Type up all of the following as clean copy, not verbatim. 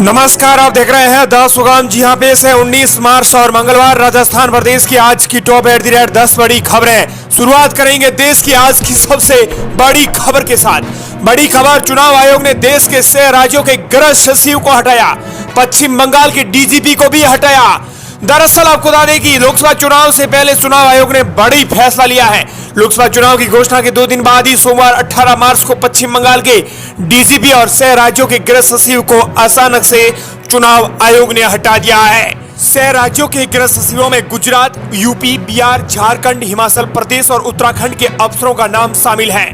नमस्कार, आप देख रहे हैं द सुगम। जी हाँ, पेश है 19 मार्च और मंगलवार राजस्थान प्रदेश की आज की टॉप एट द रेट 10 बड़ी खबरें। शुरुआत करेंगे देश की आज की सबसे बड़ी खबर के साथ। बड़ी खबर, चुनाव आयोग ने देश के 6 राज्यों के गृह सचिव को हटाया, पश्चिम बंगाल के डीजीपी को भी हटाया। दरअसल आपको बता दें कि लोकसभा चुनाव से पहले चुनाव आयोग ने बड़ी फैसला लिया है। लोकसभा चुनाव की घोषणा के 2 दिन बाद ही सोमवार 18 मार्च को पश्चिम बंगाल के डीजीपी और 6 राज्यों के गृह सचिव को अचानक से चुनाव आयोग ने हटा दिया है। 6 राज्यों के गृह सचिवों में गुजरात, यूपी, बिहार, झारखंड, हिमाचल प्रदेश और उत्तराखंड के अफसरों का नाम शामिल है।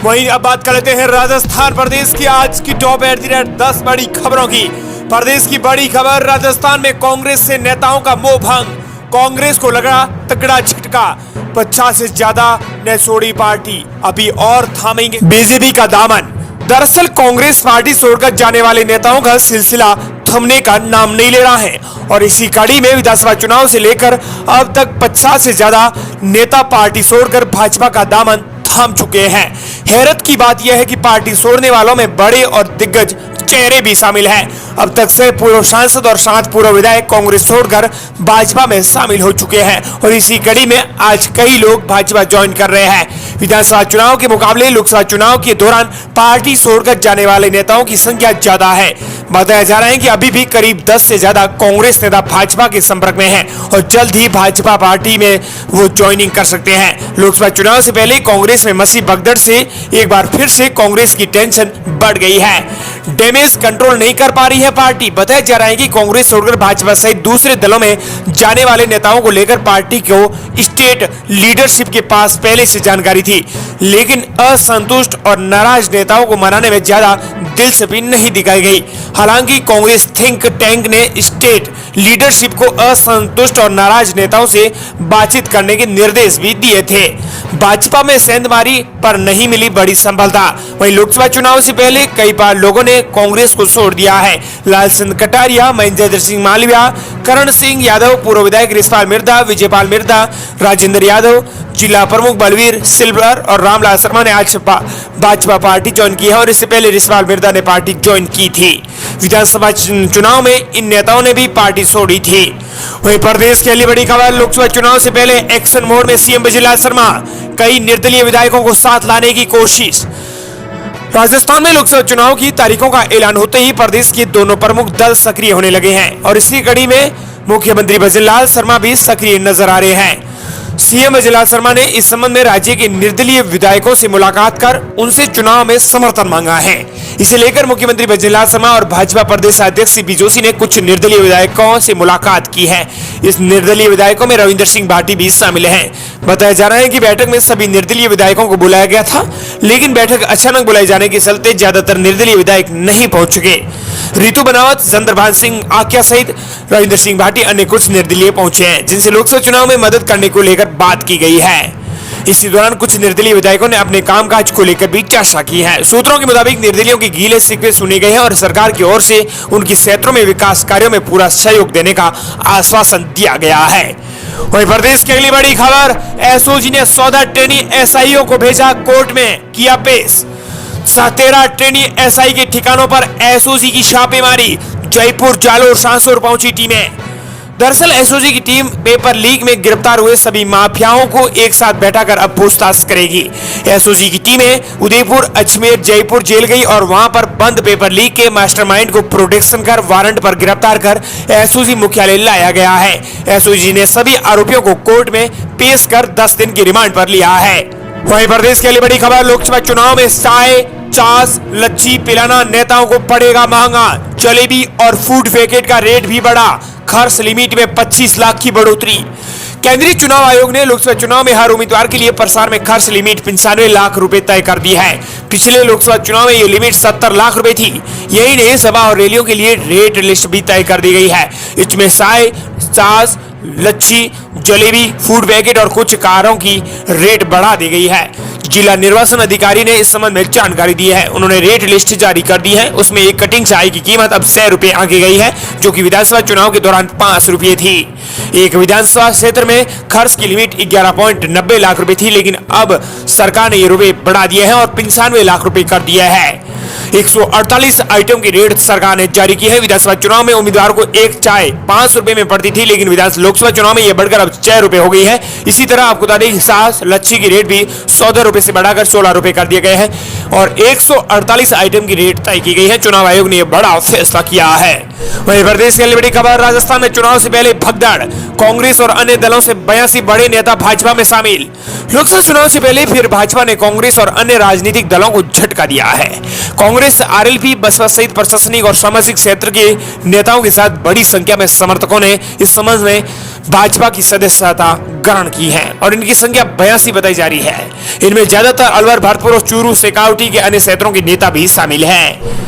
वहीं अब बात कर लेते हैं राजस्थान प्रदेश की आज की टॉप एट द रेट 10 बड़ी खबरों की। प्रदेश की बड़ी खबर, राजस्थान में कांग्रेस से नेताओं का मोह भंग, कांग्रेस को लगा तगड़ा झटका। 50 से ज्यादा ने छोड़ी पार्टी, अभी और थामेंगे बीजेपी का दामन। दरअसल कांग्रेस पार्टी छोड़कर जाने वाले नेताओं का सिलसिला थमने का नाम नहीं ले रहा है और इसी कड़ी में विधानसभा चुनाव से लेकर अब तक 50 से ज्यादा नेता पार्टी छोड़कर भाजपा का दामन थाम चुके हैं। हैरत की बात यह है कि पार्टी छोड़ने वालों में बड़े और दिग्गज चेहरे भी शामिल हैं। अब तक से पूर्व सांसद और 7 पूर्व विधायक कांग्रेस छोड़कर भाजपा में शामिल हो चुके हैं और इसी कड़ी में आज कई लोग भाजपा ज्वाइन कर रहे हैं। विधानसभा चुनाव के मुकाबले लोकसभा चुनाव के दौरान पार्टी छोड़कर जाने वाले नेताओं की संख्या ज्यादा है। बताया जा रहा है कि अभी भी करीब 10 से ज्यादा कांग्रेस नेता भाजपा के संपर्क में हैं और जल्द ही भाजपा पार्टी में वो ज्वाइनिंग कर सकते हैं। लोकसभा चुनाव से पहले कांग्रेस में मसी भगदड़ से एक बार फिर से कांग्रेस की टेंशन बढ़ गई है। डैमेज कंट्रोल नहीं कर पा रही है पार्टी। बताया जा रहा है कि कांग्रेस छोड़कर भाजपा सहित दूसरे दलों में जाने वाले नेताओं को लेकर पार्टी को स्टेट लीडरशिप के पास पहले से जानकारी थी, लेकिन असंतुष्ट और नाराज नेताओं को मनाने में ज्यादा दिलचस्पी नहीं दिखाई गई। हालांकि कांग्रेस थिंक टैंक ने स्टेट लीडरशिप को असंतुष्ट और नाराज नेताओं से बातचीत करने के निर्देश भी दिए थे। भाजपा में सेंधमारी पर नहीं मिली बड़ी सफलता। वहीं लोकसभा चुनाव से पहले कई बार लोगों ने कांग्रेस को छोड़ दिया है। लालचंद कटारिया, महेंद्र सिंह मालविया, करण सिंह यादव, पूर्व विधायक रिशपाल मिर्धा, विजयपाल मिर्धा, राजेंद्र यादव, जिला प्रमुख बलवीर सिल्वर और रामलाल शर्मा ने आज भाजपा पार्टी ज्वाइन की है और इससे पहले रिशपाल मिर्धा ने पार्टी ज्वाइन की थी। विधानसभा चुनाव में इन नेताओं ने भी पार्टी छोड़ी थी। वहीं प्रदेश के लिए बड़ी खबर, लोकसभा चुनाव से पहले एक्शन मोड में सीएम विजयलाल शर्मा, कई निर्दलीय विधायकों को साथ लाने की कोशिश। राजस्थान में लोकसभा चुनाव की तारीखों का ऐलान होते ही प्रदेश के दोनों प्रमुख दल सक्रिय होने लगे हैं और इसी कड़ी में मुख्यमंत्री विजयलाल शर्मा भी सक्रिय नजर आ रहे हैं। सीएम विजयलाल शर्मा ने इस संबंध में राज्य के निर्दलीय विधायकों से मुलाकात कर उनसे चुनाव में समर्थन मांगा है। इसे लेकर मुख्यमंत्री विजयलाल शर्मा और भाजपा प्रदेश अध्यक्ष सीपी जोशी ने कुछ निर्दलीय विधायकों से मुलाकात की है। इस निर्दलीय विधायकों में रविंद्र सिंह भाटी भी शामिल हैं। बताया जा रहा है कि बैठक में सभी निर्दलीय विधायकों को बुलाया गया था, लेकिन बैठक अचानक बुलाए जाने के चलते ज्यादातर निर्दलीय विधायक नहीं पहुंच सके। रितु बनावत, चंद्रभान सिंह आकिया सहित रविंद्र सिंह भाटी अन्य कुछ निर्दलीय पहुंचे हैं, जिनसे लोकसभा चुनाव में मदद करने को लेकर बात की गई है। इसी दौरान कुछ निर्दलीय विधायकों ने अपने कामकाज को लेकर भी चर्चा की है। सूत्रों के मुताबिक निर्दलीयों की गीले शिकवे सुने गए हैं और सरकार की ओर से उनकी क्षेत्रों में विकास कार्यों में पूरा सहयोग देने का आश्वासन दिया गया है। वहीं प्रदेश की अगली बड़ी खबर, एसओजी ने 14 ट्रेनी एसआईओ को भेजा कोर्ट में, किया पेश। 13 ट्रेनी एसआई के ठिकानों पर एसओजी की छापेमारी, जयपुर, जालोर, सांसौर पहुंची टीमें। दरअसल एसओजी की टीम पेपर लीक में गिरफ्तार हुए सभी माफियाओं को एक साथ बैठाकर अब पूछताछ करेगी। एसओजी की टीमें उदयपुर, अजमेर, जयपुर जेल गई और वहां पर बंद पेपर लीक के मास्टरमाइंड को प्रोटेक्शन कर वारंट पर गिरफ्तार कर एसओजी मुख्यालय लाया गया है। एसओजी ने सभी आरोपियों को कोर्ट में पेश कर 10 दिन की रिमांड पर लिया है। वहीं प्रदेश के लिए बड़ी खबर, लोकसभा चुनाव में चाय, छाछ, लच्छी पिलाना नेताओं को पड़ेगा महंगा। जलेबी और फूड पैकेट का रेट भी बढ़ा, खर्च लिमिट में 25 लाख की बढ़ोतरी। केंद्रीय चुनाव आयोग ने लोकसभा चुनाव में हर उम्मीदवार के लिए प्रसार में खर्च लिमिट 95 लाख रुपए तय कर दी है। पिछले लोकसभा चुनाव में ये लिमिट 70 लाख रुपए थी। यही नहीं, सभा और रैलियों के लिए रेट लिस्ट भी तय कर दी गई है। इसमें चाय, छाछ, लच्छी, जलेबी, फूड पैकेट और कुछ कारों की रेट बढ़ा दी गई है। जिला निर्वाचन अधिकारी ने इस संबंध में जानकारी दी है। उन्होंने रेट लिस्ट जारी कर दी है। उसमें एक कटिंग चाय की कीमत अब 100 रुपए आंकी गई है, जो कि विधानसभा चुनाव के दौरान 5 रुपए थी। एक विधानसभा क्षेत्र में खर्च की लिमिट 11.90 लाख रुपए थी, लेकिन अब सरकार ने ये रुपए बढ़ा दिए हैं और 95 लाख रुपए कर दिया है। 148 आइटम की रेट सरकार ने जारी की है। विधानसभा चुनाव में उम्मीदवार को एक चाय 5 रुपए में पड़ती थी, लेकिन लोकसभा चुनाव में यह बढ़कर अब 6 रुपए हो गई है। इसी तरह आपको बता दें सास लच्छी की रेट भी 14 रुपए से बढ़ाकर 16 रुपए कर दिए गए हैं और 148 आइटम की रेट तय की गई है। चुनाव आयोग ने यह बड़ा फैसला किया है। वहीं प्रदेश के लिए बड़ी खबर, राजस्थान में चुनाव से पहले भगदड़, कांग्रेस और अन्य दलों से 82 बड़े नेता भाजपा में शामिल। लोकसभा चुनाव से पहले फिर भाजपा ने कांग्रेस और अन्य राजनीतिक दलों को झटका दिया है। कांग्रेस, आरएलपी, बसपा सहित प्रशासनिक और सामाजिक क्षेत्र के नेताओं के साथ बड़ी संख्या में समर्थकों ने इस संबंध में भाजपा की सदस्यता ग्रहण की है और इनकी संख्या 82 बताई जा रही है। इनमें ज्यादातर अलवर, भरतपुर और चूरू, शेखावटी के अन्य क्षेत्रों के नेता भी शामिल हैं।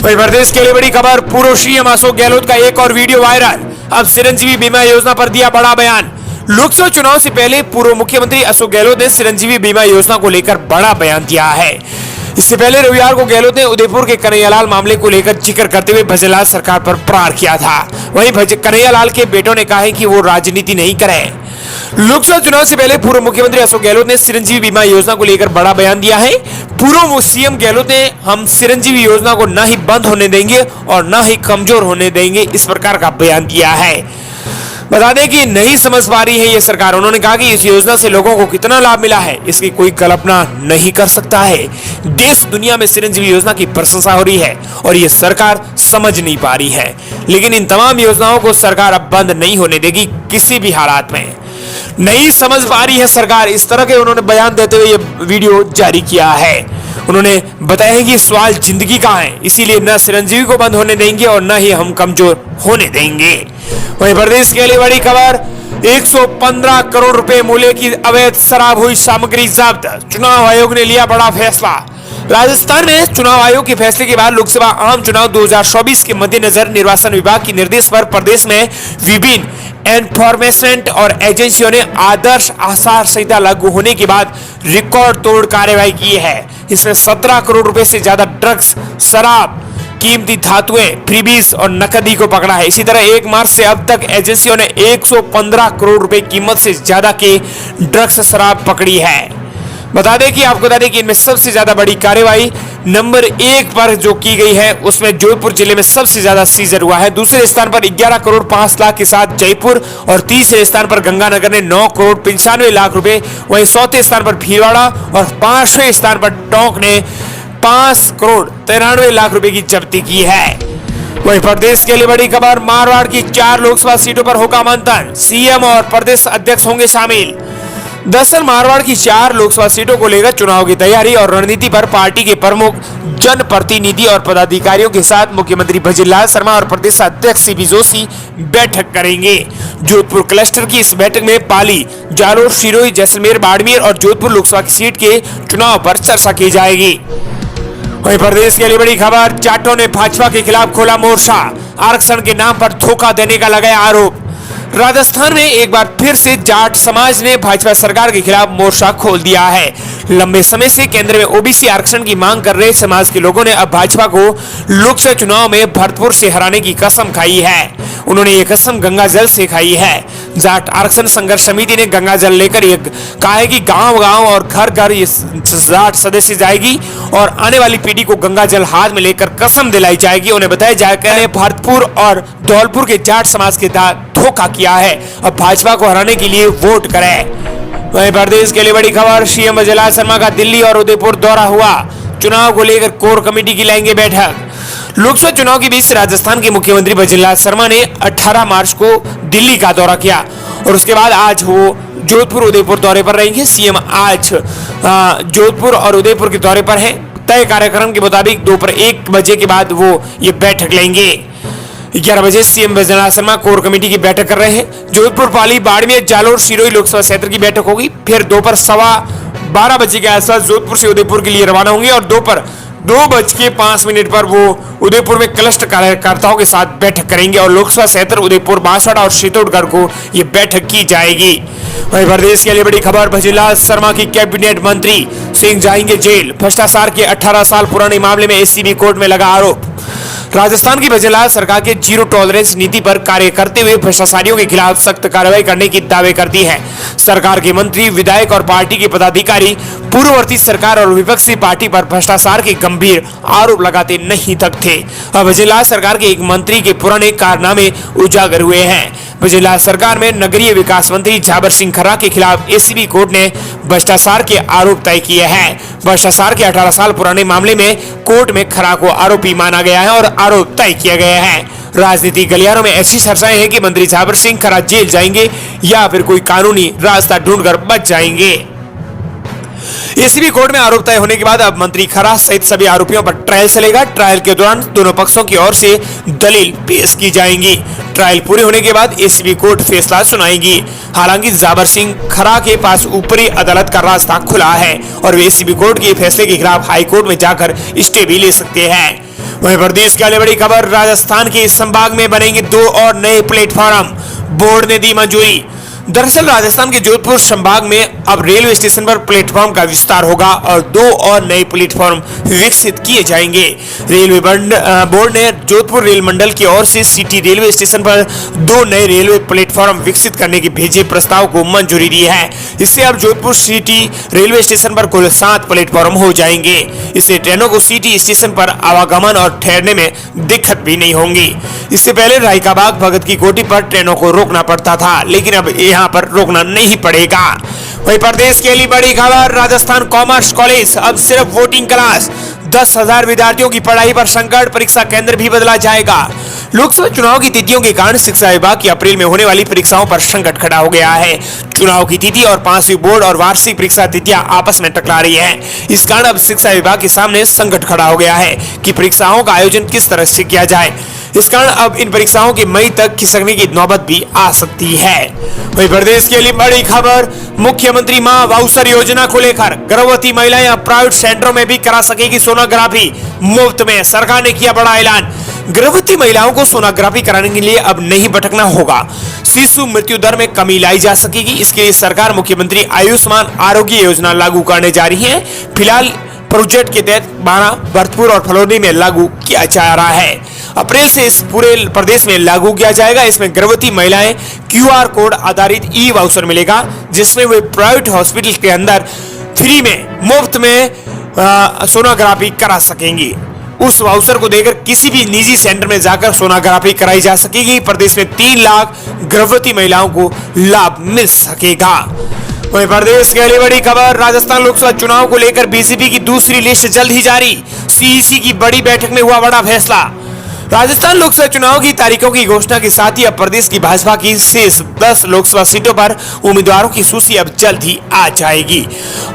वहीं प्रदेश के लिए बड़ी खबर, पूर्व सीएम अशोक गहलोत का एक और वीडियो वायरल। अब चिरंजीवी बीमा योजना पर दिया बड़ा बयान। लोकसभा चुनाव से पहले पूर्व मुख्यमंत्री अशोक गहलोत ने चिरंजीवी बीमा योजना को लेकर बड़ा बयान दिया है। इससे पहले रविवार को गहलोत ने उदयपुर के कन्हैयालाल मामले को लेकर जिक्र करते हुए भजनलाल सरकार पर प्रहार किया था। वहीं कन्हैयालाल के बेटों ने कहा है कि वो राजनीति नहीं करें। लोकसभा चुनाव से पहले पूर्व मुख्यमंत्री अशोक गहलोत ने चिरंजीवी बीमा योजना को लेकर बड़ा बयान दिया है। पूर्व सीएम गहलोत ने हम चिरंजीवी योजना को न ही बंद होने देंगे और न ही कमजोर होने देंगे, इस प्रकार का बयान दिया है। बता दें कि नहीं समझ पा रही है ये सरकार। उन्होंने कहा कि इस योजना से लोगों को कितना लाभ मिला है इसकी कोई कल्पना नहीं कर सकता है। देश दुनिया में चिरंजीवी योजना की प्रशंसा हो रही है और ये सरकार समझ नहीं पा रही है, लेकिन इन तमाम योजनाओं को सरकार अब बंद नहीं होने देगी किसी भी हालात में। नहीं समझ पा रही है सरकार, इस तरह के उन्होंने बयान देते हुए ये वीडियो जारी किया है। उन्होंने बताया है कि सवाल जिंदगी का है, इसीलिए न चिरंजीवी को बंद होने देंगे और न ही हम कमजोर होने देंगे। वहीं प्रदेश के लिए बड़ी खबर, 115 करोड़ रुपए मूल्य की अवैध शराब हुई सामग्री जब्त। चुनाव आयोग ने लिया बड़ा फैसला। राजस्थान में चुनाव आयोग के फैसले के बाद लोकसभा आम चुनाव 2024 के मद्देनजर निर्वाचन विभाग के निर्देश पर प्रदेश में विभिन्न एनफोर्समेंट और एजेंसियों ने आदर्श आचार संहिता लागू होने के बाद रिकॉर्ड तोड़ कार्रवाई की है। इसमें 17 करोड़ रुपए से ज्यादा ड्रग्स, शराब, कीमती धातुएं, फ्रीबीज और नकदी को पकड़ा है। इसी तरह 1 मार्च से अब तक एजेंसियों ने 115 करोड़ रुपए कीमत से ज्यादा के ड्रग्स, शराब पकड़ी है। बता दें कि आपको बता दें कि इनमें सबसे ज्यादा बड़ी कार्रवाई नंबर 1 पर जो की गई है उसमें जोधपुर जिले में सबसे ज्यादा सीजर हुआ है। दूसरे स्थान पर 11 करोड़ 5 लाख के साथ जयपुर और तीसरे स्थान पर गंगानगर ने 9 करोड़ 95 लाख रुपए। वहीं चौथे स्थान पर भीलवाड़ा और 5वें स्थान पर टोंक ने 5 करोड़ 93 लाख रुपए की जब्ती की है। वहीं प्रदेश के लिए बड़ी खबर, मारवाड़ की 4 लोकसभा सीटों पर होगा मंथन, सीएम और प्रदेश अध्यक्ष होंगे शामिल। दरअसल मारवाड़ की 4 लोकसभा सीटों को लेकर चुनाव की तैयारी और रणनीति पर पार्टी के प्रमुख जनप्रतिनिधि और पदाधिकारियों के साथ मुख्यमंत्री भजनलाल शर्मा और प्रदेश अध्यक्ष सीपी जोशी बैठक करेंगे। जोधपुर क्लस्टर की इस बैठक में पाली, जालोर, सिरोही, जैसलमेर, बाड़मेर और जोधपुर लोकसभा की सीट के चुनाव पर चर्चा की जाएगी। वहीं प्रदेश के लिए बड़ी खबर, जाटों ने भाजपा के खिलाफ खोला मोर्चा, आरक्षण के नाम पर धोखा देने का लगाया आरोप। राजस्थान में एक बार फिर से जाट समाज ने भाजपा सरकार के खिलाफ मोर्चा खोल दिया है। लंबे समय से केंद्र में ओबीसी आरक्षण की मांग कर रहे समाज के लोगों ने अब भाजपा को लोकसभा चुनाव में भरतपुर से हराने की कसम खाई है। उन्होंने ये कसम गंगा जल से खाई है। जाट आरक्षण संघर्ष समिति ने गंगा जल लेकर ये कहा है कि गांव-गांव और घर-घर ये जाट सदस्य जाएगी और आने वाली पीढ़ी को गंगा जल हाथ में लेकर कसम दिलाई जाएगी। उन्हें बताया जाएगा भरतपुर और धौलपुर के जाट समाज के धोखा किया है। अब भाजपा को हराने के लिए वोट करें। वहीं प्रदेश के लिए बड़ी खबर, सीएम भजनलाल शर्मा का दिल्ली और उदयपुर दौरा हुआ, चुनाव को लेकर कोर कमेटी की लाएंगे बैठक। लोकसभा चुनाव के बीच राजस्थान के मुख्यमंत्री भजनलाल शर्मा ने 18 मार्च को दिल्ली का दौरा किया और उसके बाद आज वो जोधपुर उदयपुर दौरे पर रहेंगे। सीएम आज जोधपुर और उदयपुर के दौरे पर हैं। तय कार्यक्रम के मुताबिक दोपहर 1 बजे के बाद वो ये बैठक लेंगे। 11 बजे CM Bhajanlal Sharma core committee की बैठक कर रहे हैं। जोधपुर, पाली, बाड़मेर, जालोर, सिरोही लोकसभा क्षेत्र की बैठक होगी। फिर दोपहर 12:15 बजे के आसपास जोधपुर से उदयपुर के लिए रवाना होंगे और दोपहर 2:05 पर वो उदयपुर में क्लस्टर कार्यकर्ताओं के साथ बैठक करेंगे और लोकसभा क्षेत्र उदयपुर, बांसवाड़ा और चित्तौड़गढ़ को ये बैठक की जाएगी। वहीं प्रदेश के लिए बड़ी खबर, भजनलाल शर्मा की कैबिनेट मंत्री सिंह जाएंगे जेल, भ्रष्टाचार के 18 साल पुराने मामले में एसीबी कोर्ट में लगा आरोप। राजस्थान की भजनलाल सरकार के जीरो टॉलरेंस नीति पर कार्य करते हुए भ्रष्टाचारियों के खिलाफ सख्त कार्रवाई करने की दावे करती है। सरकार के मंत्री, विधायक और पार्टी के पदाधिकारी पूर्ववर्ती सरकार और विपक्षी पार्टी पर भ्रष्टाचार के गंभीर आरोप लगाते नहीं तक थे। अब भजनलाल सरकार के एक मंत्री के पुराने कारनामे उजागर हुए हैं। भजनलाल सरकार में नगरीय विकास मंत्री झाबर सिंह खर्रा के खिलाफ एसीबी कोर्ट ने भ्रष्टाचार के आरोप तय किए हैं। भ्रष्टाचार के 18 साल पुराने मामले में कोर्ट में खर्रा को आरोपी माना गया है और आरोप तय किए गए हैं। राजनीतिक गलियारों में ऐसी चर्चाएं हैं कि मंत्री झाबर सिंह खर्रा जेल जाएंगे या फिर कोई कानूनी रास्ता ढूंढकर बच जाएंगे। एसीबी कोर्ट में आरोप तय होने के बाद अब मंत्री खर्रा सहित सभी आरोपियों पर ट्रायल चलेगा। ट्रायल के दौरान दोनों पक्षों की ओर से दलील पेश की जाएंगी। ट्रायल पूरे होने के बाद एसीबी कोर्ट फैसला सुनाएगी। हालांकि झाबर सिंह खर्रा के पास ऊपरी अदालत का रास्ता खुला है और वे एसीबी कोर्ट के फैसले के खिलाफ हाई कोर्ट में जाकर स्टे भी ले सकते हैं। वहीं प्रदेश की अगली बड़ी खबर, राजस्थान के संभाग में बनेंगे 2 और नए प्लेटफॉर्म, बोर्ड ने दी मंजूरी। दरअसल राजस्थान के जोधपुर संभाग में अब रेलवे स्टेशन पर प्लेटफॉर्म का विस्तार होगा और 2 और नए प्लेटफॉर्म विकसित किए जाएंगे। रेलवे बोर्ड ने जोधपुर रेल मंडल की ओर से सिटी रेलवे स्टेशन पर 2 नए रेलवे प्लेटफॉर्म विकसित करने के भेजे प्रस्ताव को मंजूरी दी है। इससे अब जोधपुर सिटी रेलवे स्टेशन पर कुल 7 प्लेटफॉर्म हो जाएंगे। इससे ट्रेनों को सिटी स्टेशन पर आवागमन और ठहरने में दिक्कत भी नहीं होंगी। इससे पहले रायकाबाग भगत की कोठी पर ट्रेनों को रोकना पड़ता था, लेकिन अब यहाँ पर रोकना नहीं पड़ेगा। वहीं प्रदेश के लिए बड़ी खबर, राजस्थान कॉमर्स कॉलेज अब सिर्फ वोटिंग क्लास, 10,000 विद्यार्थियों की पढ़ाई पर संकट, परीक्षा केंद्र भी बदला जाएगा। लोकसभा चुनाव की तिथियों के कारण शिक्षा विभाग की अप्रैल में होने वाली परीक्षाओं पर संकट खड़ा हो गया है। चुनाव की तिथि और 5वीं बोर्ड और वार्षिक परीक्षा तिथियां आपस में टकरा रही है। इस कारण अब शिक्षा विभाग के सामने संकट खड़ा हो गया है कि परीक्षाओं का आयोजन किस तरह से किया जाए। इस कारण अब इन परीक्षाओं के मई तक खिसकने की नौबत भी आ सकती है। वहीं प्रदेश के लिए बड़ी खबर, मुख्यमंत्री मां वाउचर योजना को लेकर गर्भवती महिलाएं अब प्राइवेट सेंटरों में भी करा सकेगी सोनोग्राफी मुफ्त में। सरकार ने किया बड़ा ऐलान, गर्भवती महिलाओं को सोनोग्राफी कराने के लिए अब नहीं भटकना होगा। शिशु मृत्यु दर में कमी लाई जा सकेगी। इसके लिए सरकार मुख्यमंत्री आयुष्मान आरोग्य योजना लागू करने जा रही है। फिलहाल प्रोजेक्ट के तहत 12, भरतपुर और फलौदी में लागू किया जा रहा है। अप्रैल से इस पूरे प्रदेश में लागू किया जाएगा। इसमें गर्भवती महिलाएं QR कोड आधारित ई वाउचर मिलेगा, जिसमें वे प्राइवेट हॉस्पिटल के अंदर फ्री में मुफ्त में सोनोग्राफी करा सकेंगी। उस वाउचर को देकर किसी भी निजी सेंटर में जाकर सोनोग्राफी कराई जा सकेगी। प्रदेश में 3 लाख गर्भवती महिलाओं को लाभ मिल सकेगा। वहीं प्रदेश के लिए बड़ी खबर, राजस्थान लोकसभा चुनाव को लेकर बीजेपी की दूसरी लिस्ट जल्द ही जारी। CEC की बड़ी बैठक में हुआ बड़ा फैसला। राजस्थान लोकसभा चुनाव की तारीखों की घोषणा के साथ ही अब प्रदेश की भाजपा की शेष 10 लोकसभा सीटों पर उम्मीदवारों की सूची अब जल्द ही आ जाएगी।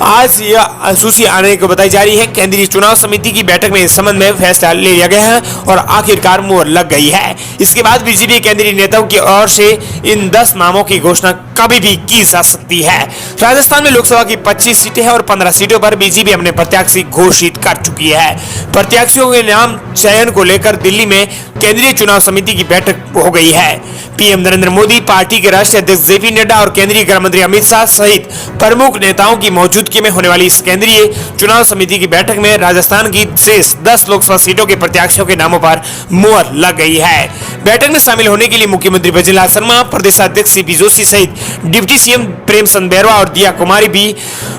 आज यह सूची आने को बताई जा रही है। केंद्रीय चुनाव समिति की बैठक में इस संबंध में फैसला ले लिया गया है और आखिरकार मोहर लग गई है। इसके बाद बीजेपी केंद्रीय नेताओं की ओर से इन 10 नामों की घोषणा कभी भी की जा सकती है। राजस्थान में लोकसभा की 25 सीटें हैं और 15 सीटों पर बीजेपी अपने प्रत्याशी घोषित कर चुकी है। प्रत्याशियों के नाम चयन को लेकर दिल्ली में केंद्रीय चुनाव समिति की बैठक हो गई है। पीएम नरेंद्र मोदी, पार्टी के राष्ट्रीय अध्यक्ष जेपी नड्डा और केंद्रीय गृह मंत्री अमित शाह सहित प्रमुख नेताओं की मौजूदगी में होने वाली इस केंद्रीय चुनाव समिति की बैठक में राजस्थान की शेष 10 लोकसभा सीटों के प्रत्याशियों के नामों पर मुहर लग गई है। बैठक में शामिल होने के लिए मुख्यमंत्री भजनलाल शर्मा, प्रदेशाध्यक्ष सीपी जोशी सहित डिप्टी सीएम प्रेमचंद बैरवा और दिया कुमारी भी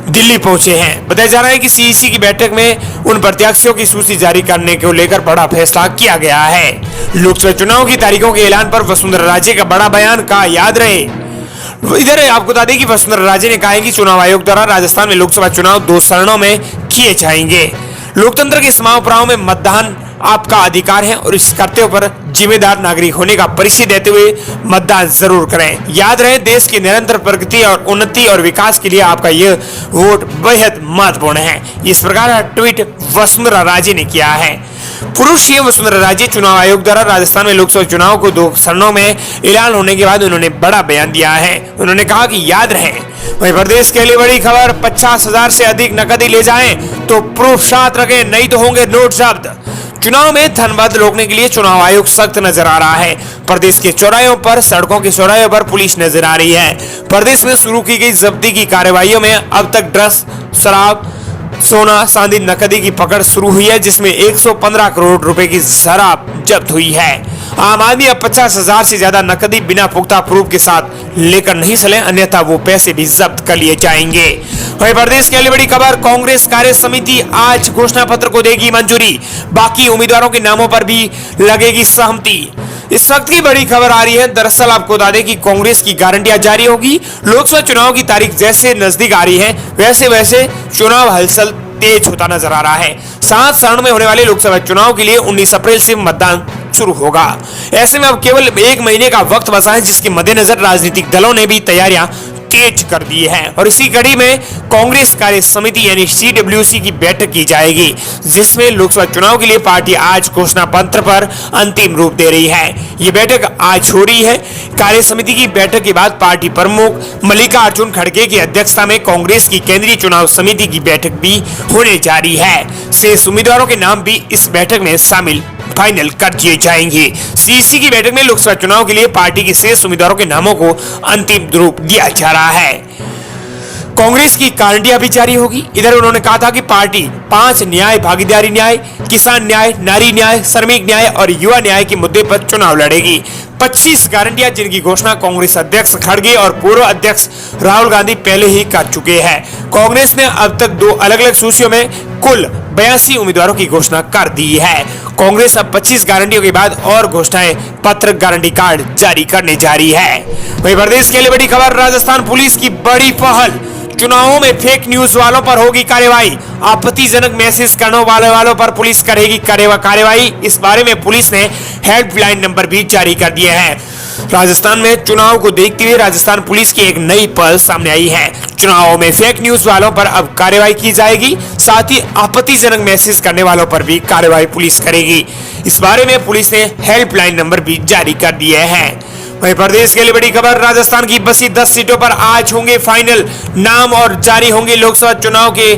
दिल्ली पहुंचे हैं। बताया जा रहा है कि CEC की बैठक में उन प्रत्याशियों की सूची जारी करने को लेकर बड़ा फैसला किया गया है। लोकसभा चुनाव की तारीखों के ऐलान पर वसुंधरा राजे का बड़ा बयान, का याद रहे। इधर आपको बता दें कि वसुंधरा राजे ने कहा है कि चुनाव आयोग द्वारा राजस्थान में लोकसभा चुनाव 2 चरणों में किए जाएंगे। लोकतंत्र के समाव पड़ाव में मतदान आपका अधिकार है और इस कर्तव्य पर जिम्मेदार नागरिक होने का परिचय देते हुए मतदान जरूर करें। याद रहे, देश की निरंतर प्रगति और उन्नति और विकास के लिए आपका यह वोट बेहद महत्वपूर्ण है। इस प्रकार का ट्वीट वसुंधरा राजे ने किया है। पूर्व सीएम वसुंधरा राजे चुनाव आयोग द्वारा राजस्थान में लोकसभा चुनाव को 2 चरणों में ऐलान होने के बाद उन्होंने बड़ा बयान दिया है। उन्होंने कहा कि याद रहे। वहीं प्रदेश के लिए बड़ी खबर, 50,000 से अधिक नकदी ले जाएं तो प्रूफ साथ रखें, नहीं तो होंगे नोट जब्त। चुनाव में धनबद रोकने के लिए चुनाव आयोग सख्त नजर आ रहा है। प्रदेश के चौराहों पर, सड़कों के चौराहों पर पुलिस नजर आ रही है। प्रदेश में शुरू की गई जब्ती की कार्रवाइयों में अब तक ड्रग्स, शराब, सोना चांदी नकदी की पकड़ शुरू हुई है, जिसमें 115 करोड़ रुपए की शराब जब्त हुई है। आम आदमी अब 50,000 से ज्यादा नकदी बिना पुख्ता प्रूफ के साथ लेकर नहीं चले, अन्यथा वो पैसे भी जब्त कर लिए जाएंगे। वहीं प्रदेश की अगली बड़ी खबर, कांग्रेस कार्य समिति आज घोषणा पत्र को देगी मंजूरी, बाकी उम्मीदवारों के नामों पर भी लगेगी सहमति। इस वक्त की बड़ी खबर आ रही है। दरअसल आपको बता दें कि कांग्रेस की गारंटियां जारी होगी। लोकसभा चुनाव की तारीख जैसे नजदीक आ रही है, वैसे वैसे चुनाव हलचल तेज होता नजर आ रहा है। 7 चरणों में होने वाले लोकसभा चुनाव के लिए 19 अप्रैल से मतदान शुरू होगा। ऐसे में अब केवल 1 महीने का वक्त बचा है, जिसके मद्देनजर राजनीतिक दलों ने भी तैयारियां तेज कर दी है और इसी कड़ी में कांग्रेस कार्य समिति यानी CWC की बैठक की जाएगी, जिसमें लोकसभा चुनाव के लिए पार्टी आज घोषणा पत्र पर अंतिम रूप दे रही है। ये बैठक आज हो रही है। कार्य समिति की बैठक के बाद पार्टी प्रमुख मल्लिकार्जुन खड़गे की अध्यक्षता में कांग्रेस की केंद्रीय चुनाव समिति की बैठक भी होने जा रही है। शेष उम्मीदवारों के नाम भी इस बैठक में शामिल फाइनल कर दिए जाएंगे। CEC की बैठक में लोकसभा चुनाव के लिए पार्टी के शेष उम्मीदवारों के नामों को अंतिम रूप दिया जा रहा है। कांग्रेस की गारंटियां भी जारी होगी। इधर उन्होंने कहा था कि पार्टी 5 न्याय, भागीदारी न्याय, किसान न्याय, नारी न्याय, श्रमिक न्याय और युवा न्याय के मुद्दे पर चुनाव लड़ेगी। 25 गारंटियां, जिनकी घोषणा कांग्रेस अध्यक्ष खड़गे और पूर्व अध्यक्ष राहुल गांधी पहले ही कर चुके हैं। कांग्रेस ने अब तक 2 अलग-अलग सूचियों में कुल 82 उम्मीदवारों की घोषणा कर दी है। कांग्रेस अब 25 गारंटियों के बाद और घोषणाएं पत्र, गारंटी कार्ड जारी करने जा रही है। वहीं प्रदेश के लिए बड़ी खबर, राजस्थान पुलिस की बड़ी पहल, चुनावों में फेक न्यूज वालों पर होगी कार्रवाई। आपत्तिजनक मैसेज करने वालों पर पुलिस करेगी कार्रवाई। इस बारे में पुलिस ने हेल्पलाइन नंबर भी जारी कर दिए हैं। राजस्थान में चुनाव को देखते हुए राजस्थान पुलिस की एक नई पहल सामने आई है। चुनावों में फेक न्यूज वालों पर अब कार्रवाई की जाएगी, साथ ही आपत्तिजनक मैसेज करने वालों पर भी कार्रवाई पुलिस करेगी। इस बारे में पुलिस ने हेल्पलाइन नंबर भी जारी कर दिए हैं। वहीं प्रदेश के लिए बड़ी खबर, राजस्थान की बसी 10 सीटों पर आज होंगे फाइनल नाम और जारी होंगे लोकसभा चुनाव के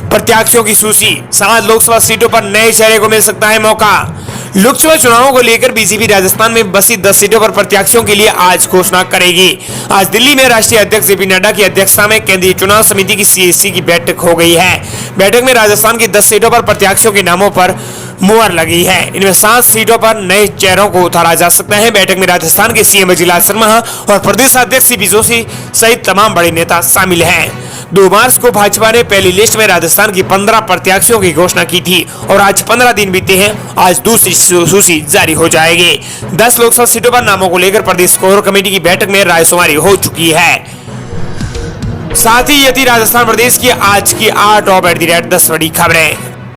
प्रत्याशियों की सूची। 7 लोकसभा सीटों पर नए चेहरे को मिल सकता है मौका। लोकसभा चुनावों को लेकर बीजेपी राजस्थान में बसी 10 सीटों पर प्रत्याशियों के लिए आज घोषणा करेगी। आज दिल्ली में राष्ट्रीय अध्यक्ष JP नड्डा की अध्यक्षता में केंद्रीय चुनाव समिति की CEC की बैठक हो गई है। बैठक में राजस्थान की 10 सीटों पर प्रत्याशियों के नामों पर मुहर लगी है। इनमें 7 सीटों पर नए चेहरों को उतारा जा सकता है। बैठक में राजस्थान के CM अजिलाल शर्मा और प्रदेश अध्यक्ष CP जोशी सहित तमाम बड़े नेता शामिल हैं। 2 मार्च को भाजपा ने पहली लिस्ट में राजस्थान की 15 प्रत्याशियों की घोषणा की थी और आज 15 दिन बीते हैं। आज दूसरी सूची जारी हो जाएगी। 10 लोकसभा सीटों पर नामों को लेकर प्रदेश कोर कमेटी की बैठक में रायशुमारी हो चुकी है। साथ ही यदि राजस्थान प्रदेश की आज की 8 टॉप @ 10 बड़ी खबरें।